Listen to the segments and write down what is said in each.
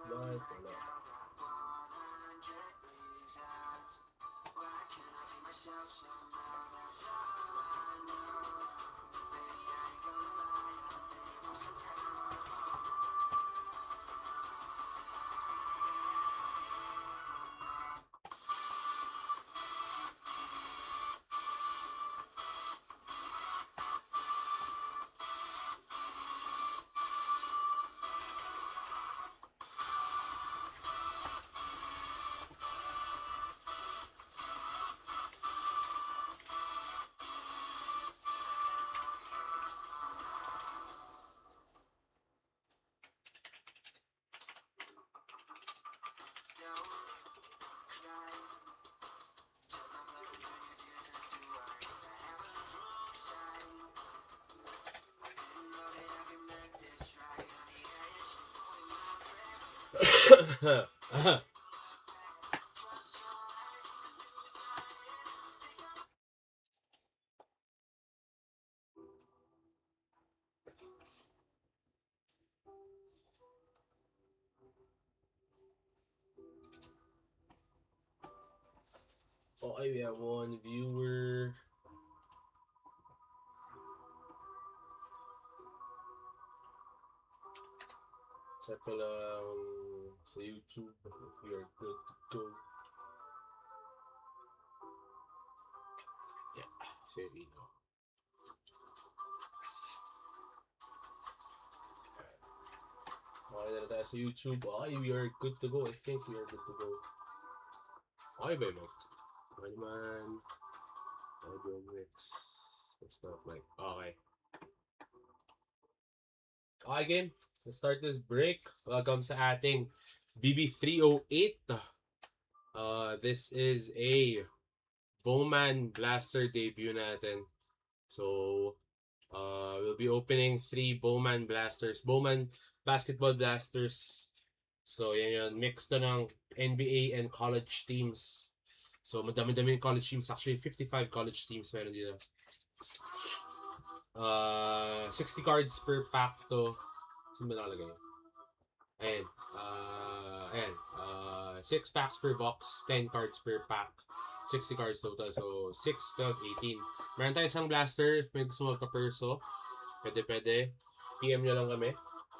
Bakit wala? Okay, we have one viewer. Check ko lang sa YouTube if we are good to go. Yeah, serino. Okay na tayo sa YouTube. Okay, we are good to go. I think we are good to go. Okay ba yun, Mike? Okay naman. Okay, BroBreaks. Let's start, Mike. Okay. Okay, game. Let's start this break. Welcome sa ating BB308. This is a Bowman Blaster debut natin. So, we'll be opening 3 Bowman Blasters. Bowman Basketball Blasters. So, yan yun. Mix na ng NBA and college teams. So, madami-dami yung college teams. Actually, 55 college teams meron dito. 60 cards per pack to. Saan ba nakalagay? Ayan. Ayan. 6 packs per box. 10 cards per pack. 60 cards total. So, 6, 12, 18. Meron tayong isang blaster. If may gusto magka-perso, pwede. PM nyo lang kami.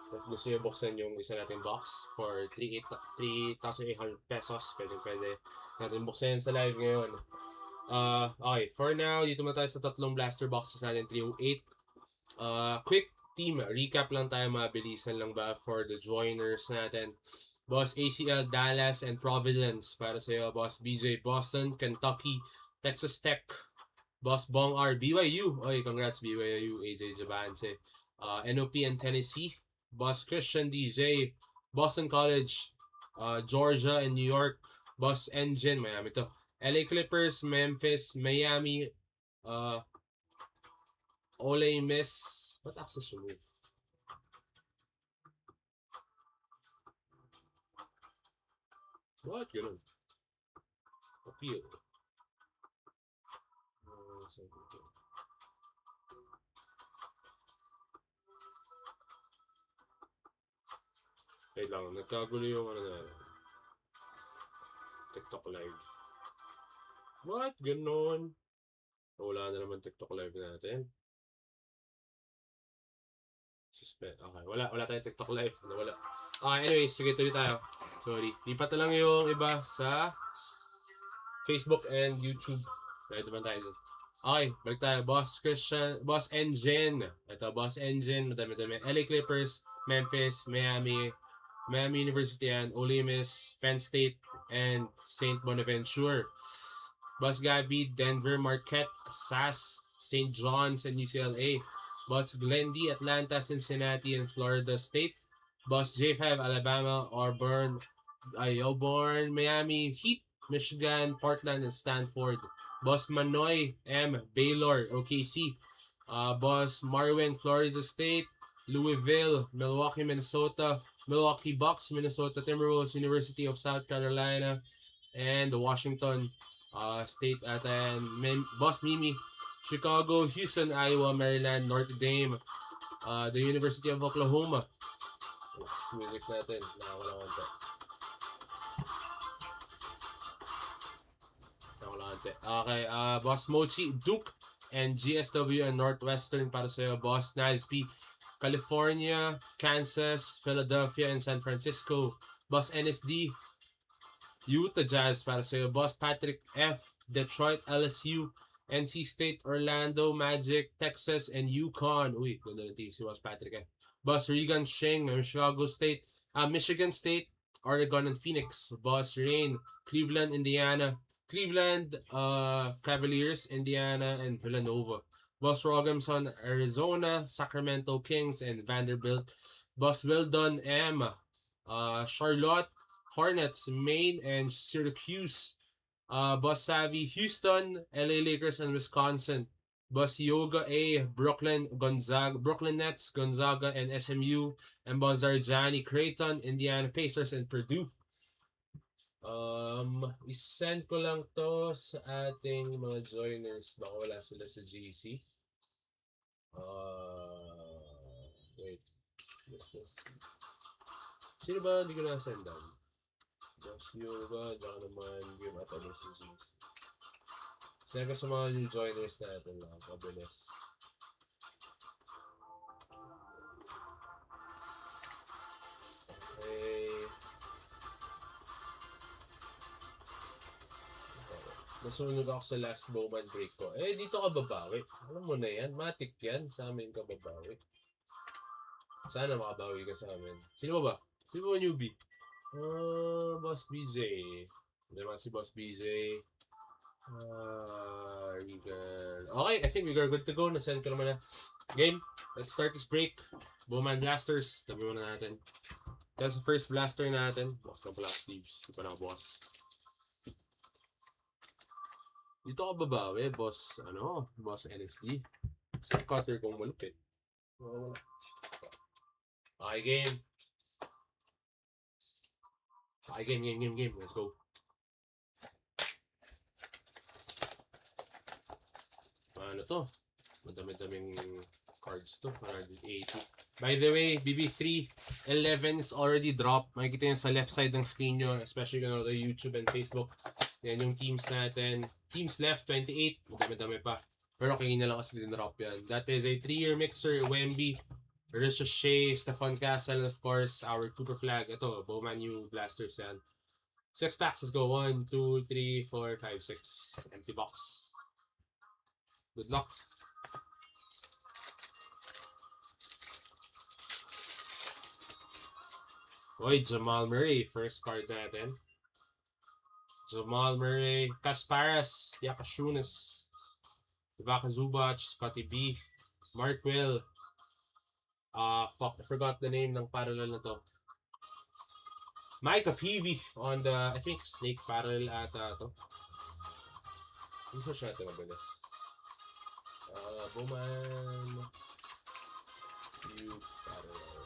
Tapos gusto nyo buksan yung isa nating box for 3,800 pesos. Pwede natin buksan sa live ngayon. Okay, for now, dito na tayo sa tatlong blaster boxes natin, 308. Quick team recap lang tayo, mabilisan lang ba for the joiners natin. Boss ACL, Dallas, and Providence para sa'yo. Boss BJ, Boston, Kentucky, Texas Tech. Boss Bong R, BYU. Oy, congrats BYU, AJ Javance. NOP and Tennessee. Boss Christian DJ, Boston College, Georgia and New York. Boss Engine, Miami to. LA Clippers, Memphis, Miami, Ole Miss. What access remove? What? Ganun. Appeal. Wait lang, nagkagulo yung ano na TikTok live. What? Ganon. Wala na naman TikTok live natin. Suspend. Okay, wala tayong TikTok live. Wala. Okay, anyways, sige, tuloy tayo. Sorry. Lipat na lang yung iba sa Facebook and YouTube. Ito ba tayo dyan? Okay, balik tayo. Boss Christian, Boss Engine. Ito, Boss Engine. Madami-dami. LA Clippers, Memphis, Miami University, and Ole Miss, Penn State, and St. Bonaventure. Boss Gabby, Denver, Marquette, SAS, St. John's, and UCLA. Boss Glendy, Atlanta, Cincinnati, and Florida State. Boss J5, Alabama, Auburn, Miami Heat, Michigan, Portland, and Stanford. Boss Manoy M, Baylor, OKC. Boss Marwin, Florida State, Louisville, Milwaukee, Minnesota, Milwaukee Bucks, Minnesota Timberwolves, University of South Carolina, and the Washington State at Boss Mimi, Chicago, Houston, Iowa, Maryland, Notre Dame, the University of Oklahoma, Music natin. Nakakala konti. Okay, Boss Mochi, Duke, and GSW and Northwestern para sa'yo. Boss Nazby, California, Kansas, Philadelphia, and San Francisco. Boss NSD, Utah Jazz para sa'yo. Boss Patrick F, Detroit, LSU, NC State, Orlando, Magic, Texas, and UConn. Uy, ganda ng team si Boss Patrick F. Boss Regan Sheng, Chicago State, Michigan State, Oregon, and Phoenix. Boss Rain, Cleveland, Indiana, Cleveland Cavaliers, Indiana, and Villanova. Boss Rogamson, Arizona, Sacramento Kings, and Vanderbilt. Boss Weldon M, Charlotte Hornets, Maine, and Syracuse. Boss Savvy, Houston, LA Lakers, and Wisconsin. Boss Yoga A, Brooklyn, Gonzaga, Brooklyn Nets, Gonzaga, and SMU. And Boss Zarjani, Creighton, Indiana Pacers, and Purdue. I-send ko lang to sa ating mga joiners. Baka wala sila sa GC. Wait. This. Sino ba hindi ko na-sendan? Boss Yoga, dyan naman yung atalo sa GC. Send ko sa mga new joiners natin lang. Pabilis. Okay. Nasunog ako sa last Bowman break ko. Dito ka babawi. Alam mo na yan. Matik yan. Sa amin ka babawi. Sana makabawi ka sa amin. Sino ba? Sino ba newbie? Boss BJ. Hindi naman si Boss BJ. Regan. Okay, I think we are good to go. Nasend ko naman na. Game. Let's start this break. Bowman Blasters. Tabi muna natin. That's the first blaster natin. Boss ng Blast Leaves. Di pa nakaboss. Dito ka babawi, boss, boss NXT. Sa cutter kong malupit. Okay, game. Okay, game. Let's go. Ano to? Madami-daming cards to. 180. By the way, BB3 11 is already dropped. Makikita nyo sa left side ng screen nyo, especially kung the YouTube and Facebook. Yan yung teams natin. Teams left, 28. Madami-dami pa. Pero kaya na lang kasi din-drop yan. That is a 3-year mixer, Wemby, Ricochet, Stefan Castle, and of course, our Cooper Flag. Ito, Bowman U Blasters yan. 6 packs. Let's go. 1, 2, 3, 4, 5, 6. Empty box. Good luck. Oy, Jamal Murray. First card natin. Jamal Murray, Kasparas, Yakashunas, Ibaka Zubac, Scotty B, Mark Will. I forgot the name ng parallel na to. Micah Peavy on the, I think, Snake parallel ata to. Hindi siya ito mabilis. Bowman U parallel.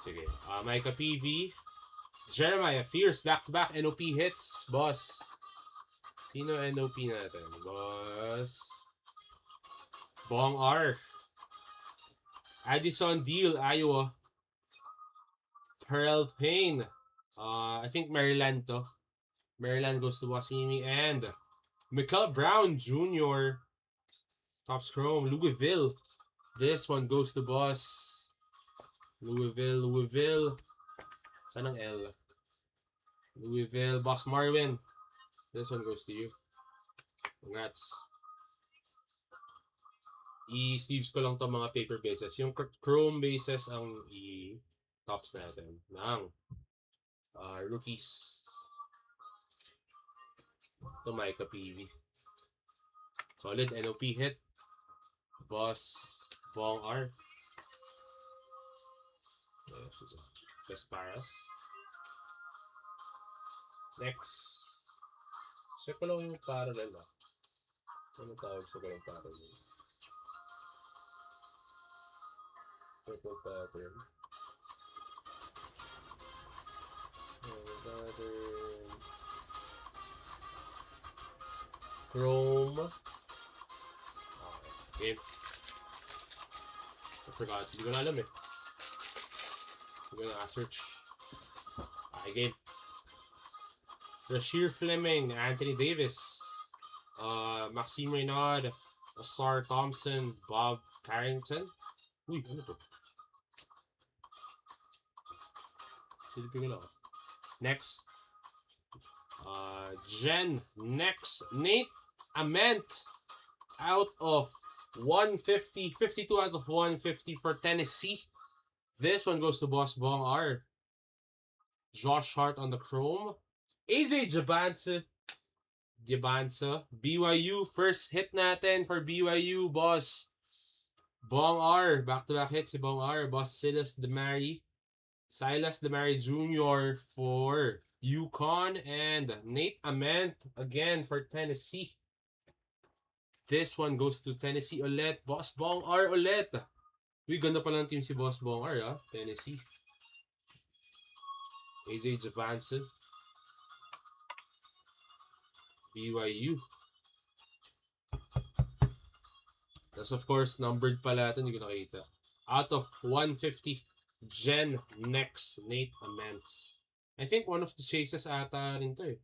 Sige. Micah Peavy. Jeremiah, Fierce, back-to-back NOP hits, boss. Sino NOP natin? Boss. Bong R. Addison Deal, Iowa. Pearl Payne. I think Maryland to. Maryland goes to Boss Mimi. And Mikel Brown Jr. Topps Chrome, Louisville. This one goes to Boss. Louisville. Saan ang L? Louisville, Boss Marvin. This one goes to you. Congrats. I-sleeves ko lang to mga paper bases. Yung chrome bases ang i-tops natin ng rookies. Ito Micah PV. Solid NOP hit. Boss Bong R. Kasparas. Next. Check ko lang yung parallel na. Ano tawag sa ganang parallel? Purple pattern. Pattern. Chrome. Okay. Game. I forgot. Hindi ko na alam eh. We're gonna search. Game. Rashir Fleming, Anthony Davis, Maxime Renaud, Asar Thompson, Bob Carrington. Uy, ano to? Silipin ko lang. Next. Next. Nate Ament. Out of 150. 52 out of 150 for Tennessee. This one goes to Boss Bong R. Josh Hart on the chrome. AJ Jabansa. BYU. First hit natin for BYU, Boss Bong R. Back-to-back hit si Bong R. Boss Silas Demary Jr. for UConn. And Nate Ament again for Tennessee. This one goes to Tennessee ulit. Boss Bong R ulit. Uy, ganda pa lang team si Boss Bong R, ha? Tennessee. AJ Japanson. BYU. That's of course numbered pala ito, hindi ko nakita. Out of 150, Gen Next Nate Ament. I think one of the chases ata rin to eh.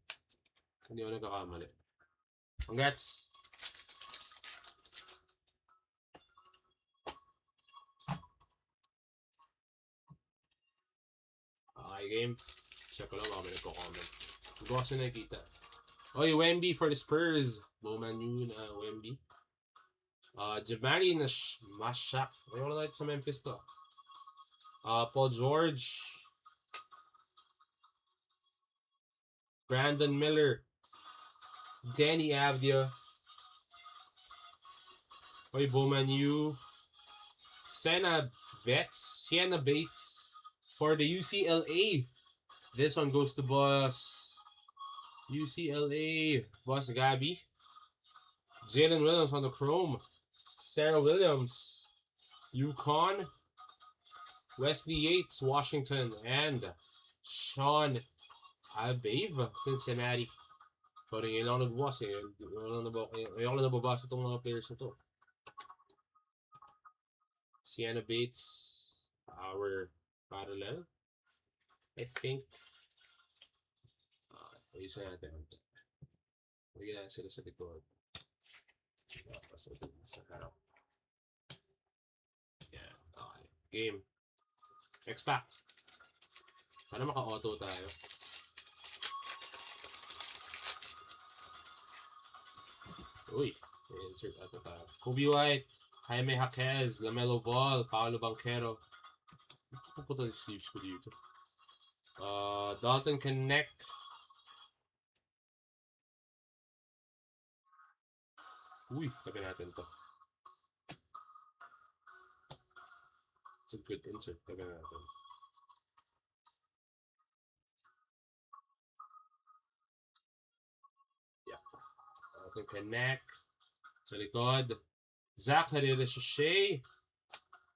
Hindi ko nagkakamali. Congrats! Game. Check ko lang baka may nagko-comment. Hindi ko kasi nakikita. Oy, Wemby for the Spurs. Bowman yun na Wemby. Jamari na Mashak. Ayun ko lang sa Memphis to. Paul George. Brandon Miller. Danny Avdia. Oy, Bowman U. Sienna Bates. For the UCLA, this one goes to Boss UCLA, Boss Gabby. Jalen Williams on the chrome. Sarah Williams, UConn. Wesley Yates, Washington. And Sean Abave, Cincinnati. Pero ngayon lang nagbukas eh. Ngayon lang nababasa itong mga players na to. Sienna Bates, our parallel, I think. Isa natin. Bigyan natin sila sa likod. Sa harap. Yan. Okay. Game. Next pack. Sana maka-auto tayo. Uy. Insert ato tayo. Kobe White. Jaime Jaquez. LaMelo Ball. Paolo Banchero. Pupunta yung sleeves ko dito. Dalton Connect. Uy, tabi natin to. It's a good insert. Tabi natin. Yeah. Dalton Connect. Sa likod. Zach Harira Shea.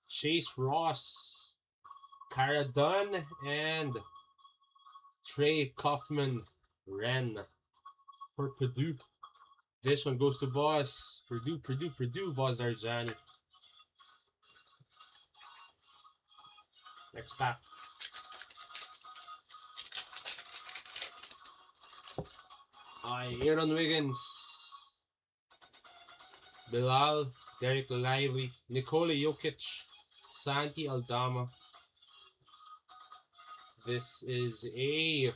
Chase Ross. Cara Dunn. And Trey Kaufman Ren for Purdue. This one goes to Boss. Purdue, Boss Arjani. Next pack. Aaron Wiggins. Bilal. Derek Lively. Nikola Jokic. Santi Aldama. This is a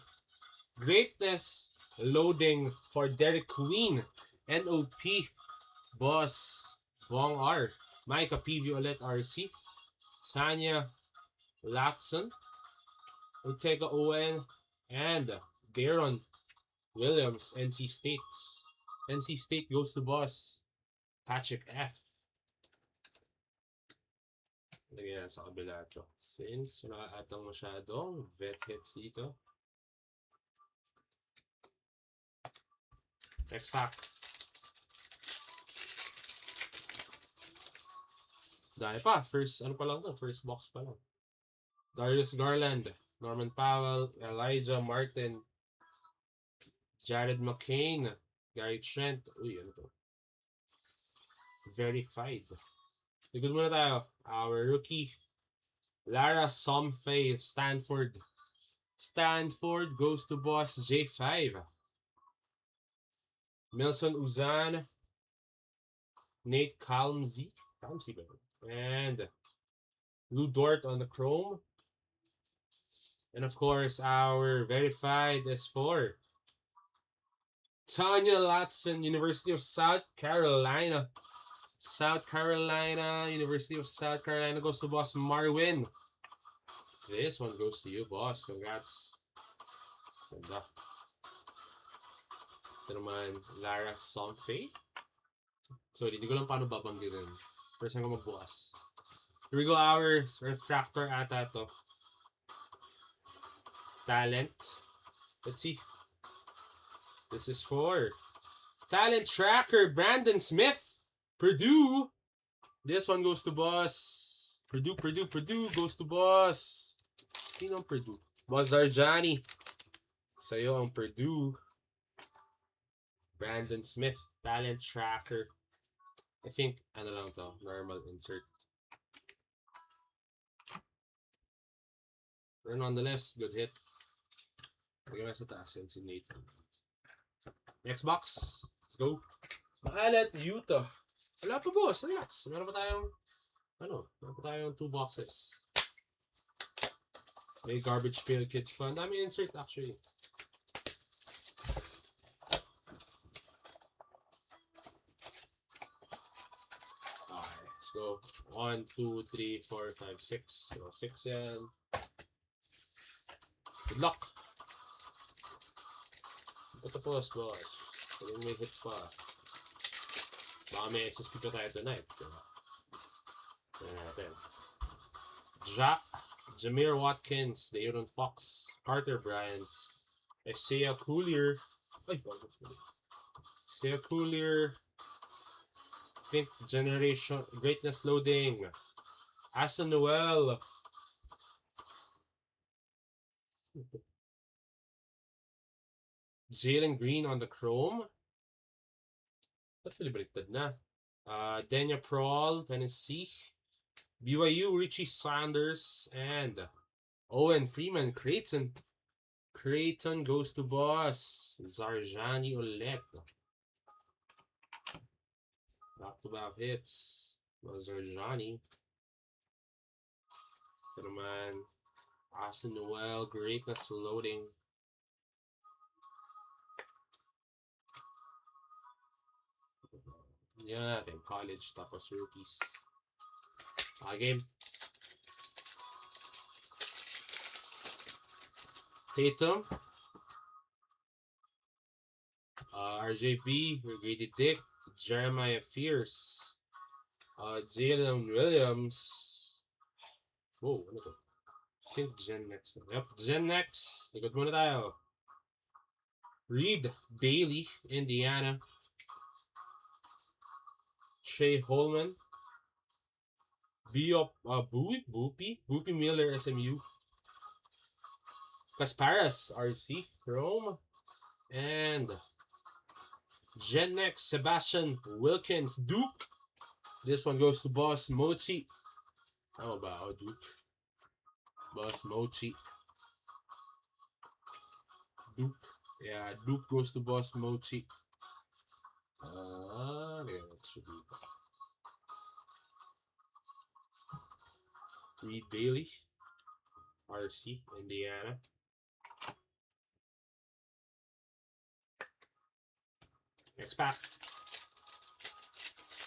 greatness loading for Derek Queen. NOP. Boss Bong R. Micah PV ulit RC. Tanya Latson. Ortega Owen. And Daron Williams. NC State. NC State goes to Boss Patrick F. Lagyan sa kabila ito. Since wala atang masyadong vet hits dito. Next pack. Dahil pa. First, ano pa lang to? First box pa lang. Darius Garland. Norman Powell. Elijah Martin. Jared McCain. Gary Trent. Uy, ano to? Verified. Ligod muna tayo. Our rookie Lara Somfay, Stanford. Stanford goes to boss J5. Milson Uzan, Nate Calmsey. Calmsey ba? And Lou Dort on the chrome. And of course, our verified S4. Tanya Latson, University of South Carolina. University of South Carolina goes to boss Marwin. This one goes to you, boss. Congrats. Ganda. Ito naman, Lara Somfay. Sorry, hindi ko lang paano babanggitin. First time ko magbukas. Here we go, our refractor ata to. Talent. Let's see. This is for Talent Tracker, Brandon Smith. Purdue. This one goes to boss. Purdue goes to boss. Sino ang Purdue? Boss Zarjani. Sa'yo ang Purdue. Brandon Smith, Talent Tracker. I think, ano lang to, normal insert. Pero nonetheless, good hit. Lagyan mo sa taas yan si Nate. Next box. Let's go. Makalat, Utah. Wala pa, boss. Relax. Meron pa tayong 2 boxes. May garbage pail kits pa. Ang dami insert actually. Okay, let's go. 1, 2, 3, 4, 5, 6. So, 6 yan. Good luck. Ito po, boss. Kung may hit pa. Baka may SSP pa tayo tonight. Tignan natin. Jameer Watkins, De'Aaron Fox, Carter Bryant, Isaiah Collier. Isaiah Collier. Think Generation Greatness Loading. Asa Noel. Jalen Green on the chrome. Ba't baliktad na? Denya Prohl, Tennessee. BYU, Richie Sanders, and Owen Freeman. Creighton goes to boss. Zarjani ulit. Back-to-back hits. Zarjani. Ito naman. Austin Noel, Greatness Loading. Yan natin. College tapos rookies. Game. Tatum. RJB. Grady Dick. Jeremiah Fierce. Jalen Williams. Whoa, ano to? I think Gen Next. Yep, Gen Next. Likod muna tayo. Reed Daly, Indiana. Shea Holman. Boopy Miller, SMU. Kasparas, RC, Rome. And Gen Next, Sebastian Wilkins, Duke. This one goes to Boss Mochi. How about Duke? Boss Mochi. Duke. Yeah, Duke goes to Boss Mochi. Yeah, that should be Reed Bailey, RC, Indiana. Next pack.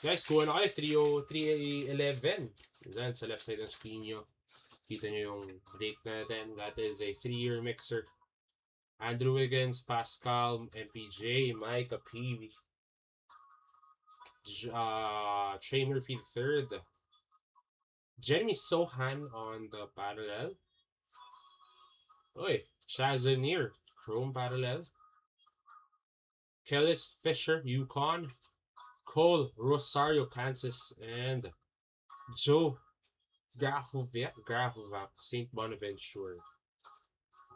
Guys, kuha na kayo. 311. Diyan sa left side ng screen nyo. Kita nyo yung break natin. That is a 3-year mixer. Andrew Wiggins, Pascal, MPJ, Micah Peavy. Trey Murphy III. Jeremy Sohan on the parallel. Oy, Chazanier, Chrome parallel. Kellis Fisher, Yukon. Cole Rosario, Kansas. And Joe Grahovac, St. Bonaventure.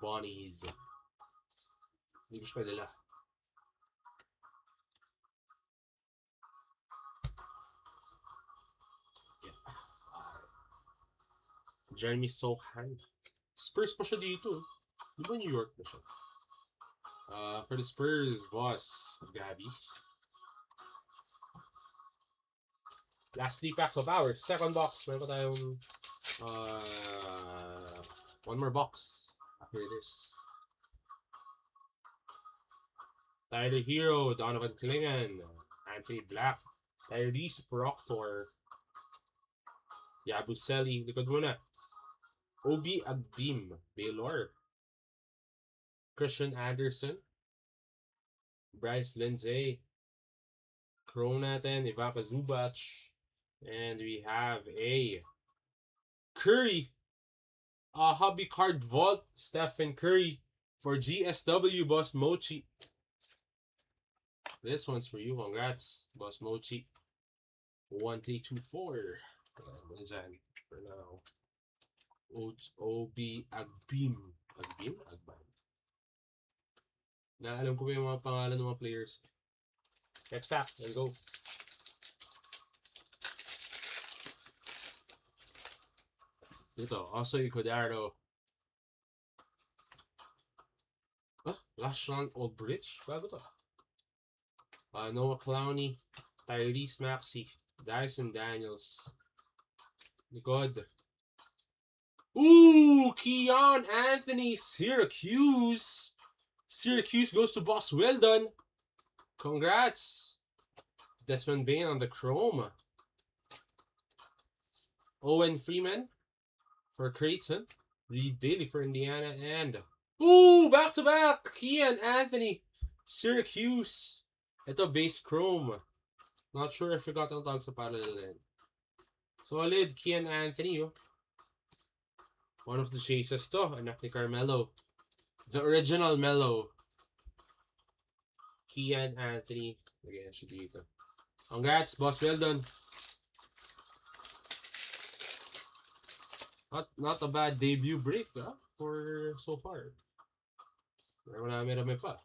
Bonnies. Hindi ko siya padala. Jeremy Sohan. Spurs pa siya dito. Di ba New York na siya? For the Spurs, boss, Gabby. Last 3 packs of ours. Second box. Meron pa tayong one more box after this. Tyler Hero, Donovan Klingan, Anthony Black, Tyrese Proctor, Yabusele, likod muna. Obi Agbim, Baylor, Christian Anderson, Bryce Lindsay, Chrome natin, Ivanka Zubac, and we have a Curry, hobby card vault, Stephen Curry for GSW, Boss Mochi. This one's for you. Congrats, Boss Mochi. 1324. What is that for now? Obi Agbim. Agbim? Agban. Naalam ko pa yung mga pangalan ng mga players. Next pack. Let's go. Dito. Also, Icodardo. Last round Old Bridge? Bago to. Noah Clowney, Tyrese Maxey, Dyson Daniels, Likod. Ooh, Keon Anthony, Syracuse. Syracuse goes to Boss. Well done. Congrats. Desmond Bain on the Chrome. Owen Freeman for Creighton. Reed Bailey for Indiana. And, ooh, back-to-back. Keon Anthony, Syracuse. Ito, base Chrome. Not sure if you got ang tawag sa parallel din. Solid, Keon Anthony. Oh. One of the chases to. Anak ni Carmelo. The original Melo. Keon Anthony. Again, siya dito. Congrats, boss. Well done. Not a bad debut break for so far. Marami pa.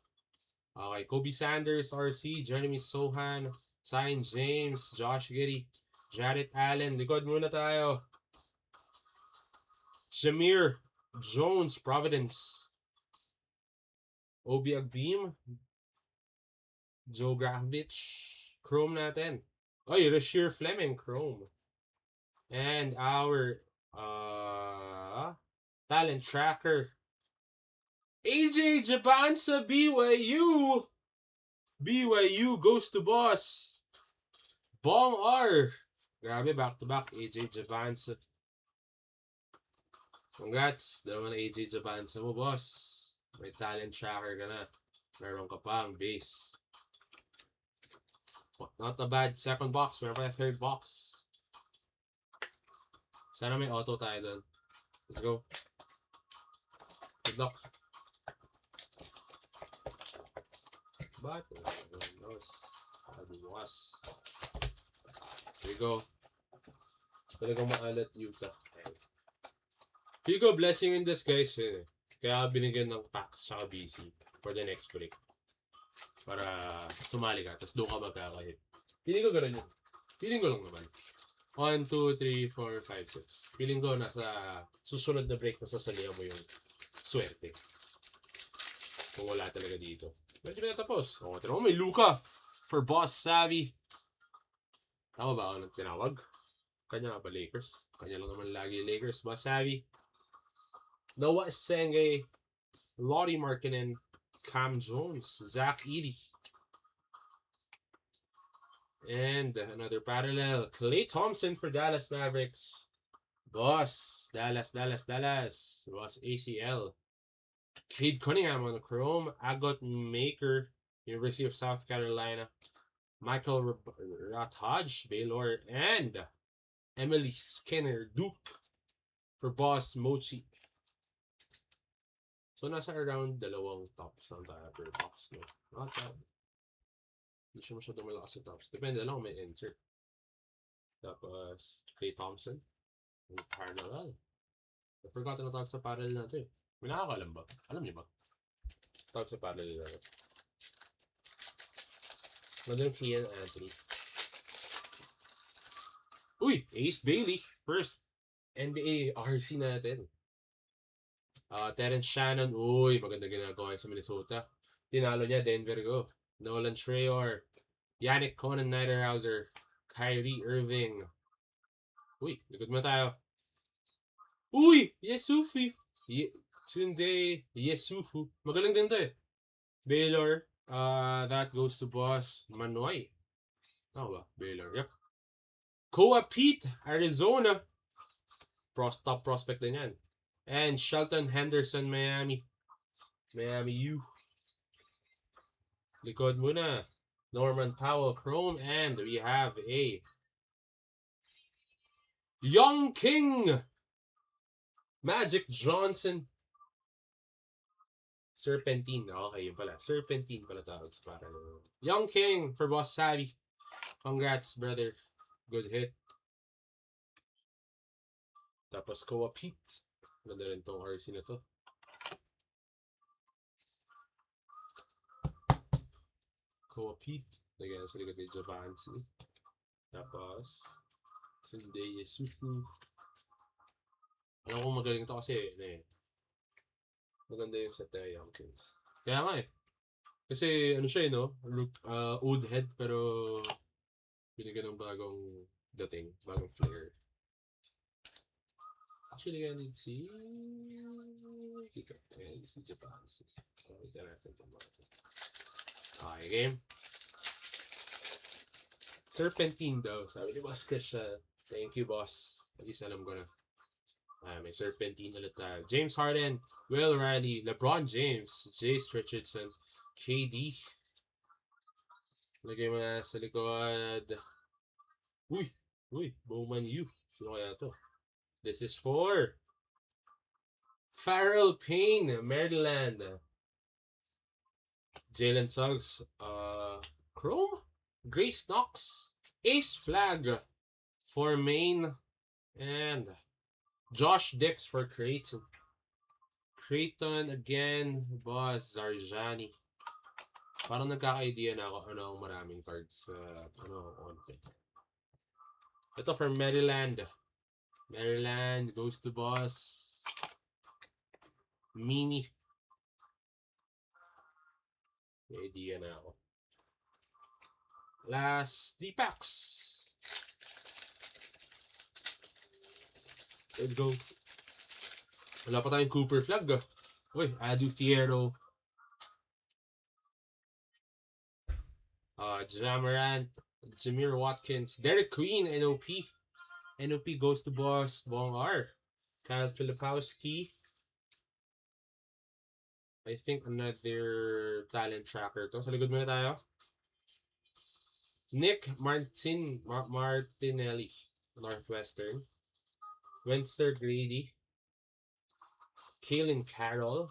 Okay, Kobe Sanders, RC, Jeremy Sohan, Sign James, Josh Giddey, Jarrett Allen. Likod muna tayo. Jameer Jones, Providence. Obi Agbim, Joe Gravich, Chrome natin. Oy, Rasheer Fleming, Chrome. And our talent tracker. AJ Jabansa, BYU. BYU goes to Boss. Bong R. Grabe, back-to-back AJ Jabansa. Congrats. Dalawa na AJ Jabansa mo, boss. May talent tracker ka na. Meron ka pa ang base. Not a bad second box. Meron pa yung third box. Sana may auto tayo doon. Let's go. Good luck. But here we go. Talagang maalat Utah. Here you go, blessing in disguise yun eh. Kaya binigyan ng packs sa BC for the next break. Para sumali ka, tapos doon ka magkakahit. Feeling ko gano'n yun. Feeling ko lang naman. 1, 2, 3, 4, 5, 6. Feeling ko nasa susunod na break na sasalihan mo yung swerte. Kung wala talaga dito. Medyo na tapos. O, tira mo, may Luka for Boss Savvy. Tama ba ako nang tinawag? Kanya nga ba Lakers? Kanya lang naman lagi Lakers. Boss Savvy. Noah Senge. Lottie Markkinen. Cam Jones. Zach Edey. And another parallel. Klay Thompson for Dallas Mavericks. Boss. Dallas. Boss ACL. Cade Cunningham on the Chrome. Agot Maker, University of South Carolina. Michael Rataj, Baylor. And Emily Skinner, Duke, for Boss Mochi. So, nasa around dalawang tops lang tayo per box. No? Not bad. Hindi siya masyado malakas sa tops. Depende lang kung may insert. Tapos, Klay Thompson. And parallel. I forgot na tawag sa parallel natin. May nakakalam ba? Alam niyo ba? Tawag sa parallel natin. Another Keon Anthony. Uy! Ace Bailey. First NBA RC natin. Terrence Shannon. Uy, maganda ginagawa sa Minnesota. Tinalo niya Denver go. Nolan Schreier. Yannick Conan Niederhauser. Kyrie Irving. Uy, likod mo tayo. Uy, Yesufi. Tunde Yesufu. Magaling din to eh. Baylor. That goes to boss Manoy. Ba? Baylor. Yep. Koa Pete, Arizona. Top prospect din yan. And Shelton Henderson, Miami. Miami U. Likod muna. Norman Powell, Chrome. And we have a Young King. Magic Johnson. Serpentine. Okay, yun pala. Serpentine pala tawag. Young King for Boss Savvy. Congrats, brother. Good hit. Tapos Koa Pete. Ganda rin tong RC na to. Koa Pete. Lagyan sa likod ni Javansi. Tapos Sunday Yesufu. Alam ko magaling to kasi maganda yung set na Young Kings. Kaya nga eh. Kasi ano siya no? Old head pero binigyan ng bagong dating. Bagong flair. Actually, I need si... Dito. Ayan, si Japan. Okay, natin ito. Okay, game. Serpentine daw. Sabi ni Boss Chris siya. Thank you, boss. At least alam ko na. May Serpentine ulit tayo. James Harden, Will Riley, LeBron James, Jace Richardson, KD. Lagay mo na sa likod. Uy, Bowman U. Sino kaya to? This is for Farrell Payne, Maryland. Jalen Suggs, Chrome, Grace Knox, Ace Flag for Maine, and Josh Dix for Creighton. Creighton again, Boss Zarjani. Parang nagkaka-idea na ako ano ang maraming cards sa konti. Ito for Maryland. Maryland goes to Boss Mini. May idea na ako. Last 3 packs. Let's go. Wala pa tayong Cooper flag. Uy, Adu Fierro. Jamarant. Jameer Watkins. Derek Queen, NOP. NOP goes to Boss Bong R. Kyle Filipowski. I think another talent tracker to. Sa likod muna tayo. Nick Martinelli, Northwestern. Wenster Grady. Kaelin Carroll.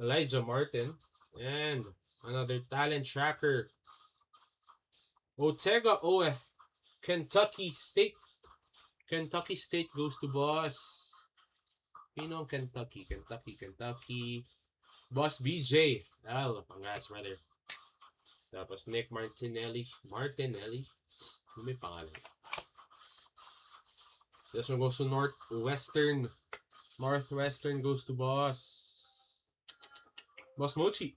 Elijah Martin. And another talent tracker. Otega Oe. Kentucky State. Kentucky State goes to Boss. Pinong Kentucky. Boss BJ. Congrats, brother. Tapos Nick Martinelli. May pangalan. This one goes to Northwestern. Northwestern goes to Boss Mochi.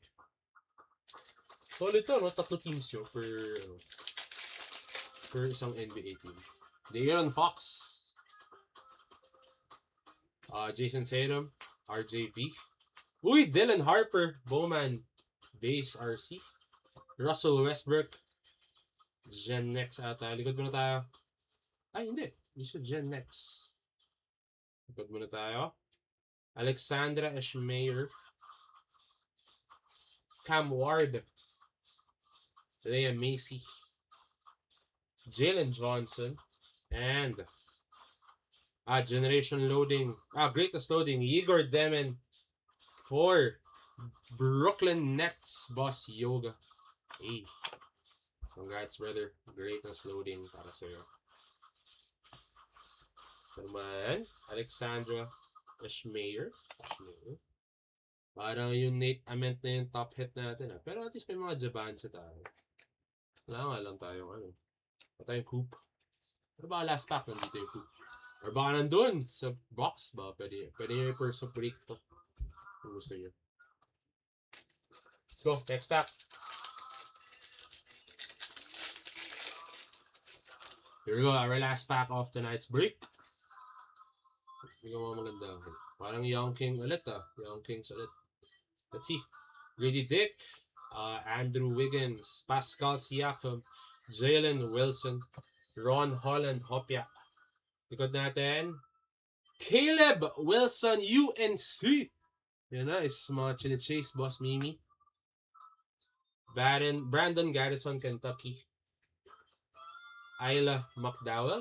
Solid to, no? 3 teams yun per isang NBA team. De'Aaron Fox. Jason Tatum, RJB. Uy, Dylan Harper, Bowman, Base RC. Russell Westbrook, Gen Next ata. Likod muna tayo. Ay, hindi. Hindi siya Gen Next. Likod muna tayo. Alexandra Eschmeyer. Cam Ward. Leah Macy. Jalen Johnson. And Generation Loading. Greatest Loading. Igor Demen for Brooklyn Nets. Boss Yoga. Hey. Congrats, brother. Greatest Loading para sa'yo. Naman, Alexandra Eschmeyer. Parang yung Nate Ament na yung top hit natin. Pero at least may mga Jaban sa tayo. Wala nga lang tayong Tayong Coop. Pero baka last pack nandito yung poop. Or baka nandun sa box ba? Pwede yung first break to. Kung gusto nyo. Let's go. Next pack. Here we go. Our last pack of tonight's break. Hindi ko maganda. Parang Young King ulit Young Kings ulit. Let's see. Grady Dick. Andrew Wiggins. Pascal Siakam. Jalen Wilson. Ron Holland Hopya. Likod natin. Caleb Wilson UNC. Yan na. Is mga chine-chase boss Mimi. Brandon Garrison Kentucky. Isla McDowell.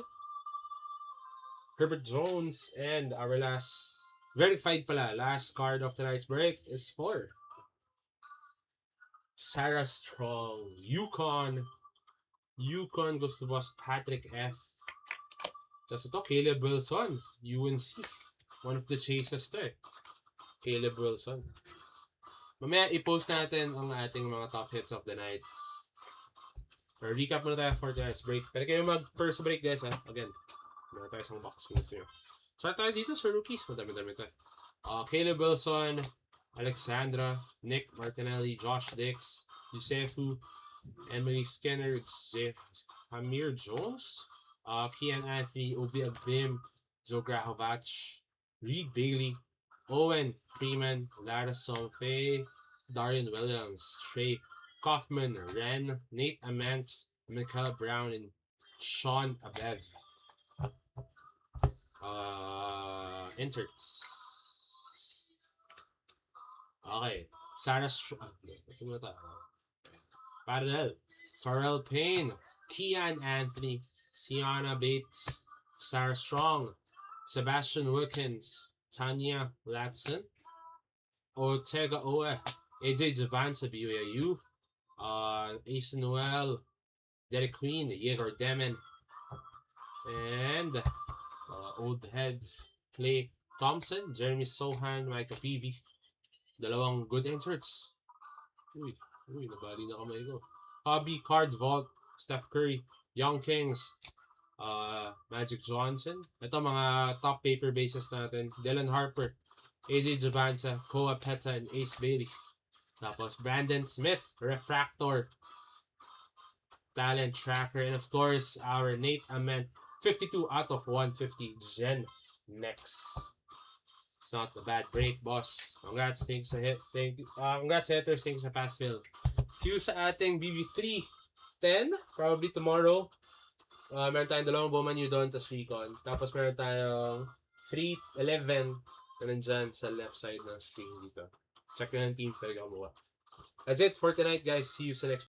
Herbert Jones, and our last verified last card of tonight's break is for Sarah Strong. Yukon goes to boss Patrick F. Just ito, Caleb Wilson, UNC. One of the chases to Caleb Wilson. Mamaya i-post natin ang ating mga top hits of the night. Or recap muna tayo for tonight's break. Pwede kayo mag-first break guys Again. Meron tayo isang box kung gusto nyo. Start tayo dito sa rookies. Madami-dami tayo. Caleb Wilson, Alexandra, Nick Martinelli, Josh Dix, Yusefu, Emily Skinner, Hamir Jones, Kian Anthony, Obi Agbim, Joe Grahovac, Reed Bailey, Owen Freeman, Lara Somfay, Darian Williams, Trey Kaufman, Ren, Nate Amantz, Michaela Brown, and Sean Abev. Inserts. Okay. Sarah Farrell Payne, Kian Anthony, Sienna Bates, Sarah Strong, Sebastian Wilkins, Tanya Latson, Ortega Oe, AJ Javance BYU, Ace Noel, Derek Queen, Yegor Demen, and old heads, Clay Thompson, Jeremy Sohan, Micah Peavy. Dalawang good inserts. Uy, nabali na kamay ko. Hobby Card Vault, Steph Curry, Young Kings, Magic Johnson. Ito mga top paper bases natin. Dylan Harper, AJ Javanza, Koa Peta, and Ace Bailey. Tapos Brandon Smith, Refractor, Talent Tracker, and of course our Nate Ament, 52 out of 150 Gen Next. It's not a bad break, boss. Congrats, thanks sa hit. Congrats hitters, thanks sa pass fill. See you sa ating BB3 10, probably tomorrow. Meron tayong dalawang Bowman U doon, tapos Recon. Tapos meron tayong 3-11 na nandyan sa left side ng screen dito. Check na ng team, pwede ka kumuha. That's it for tonight, guys. See you sa next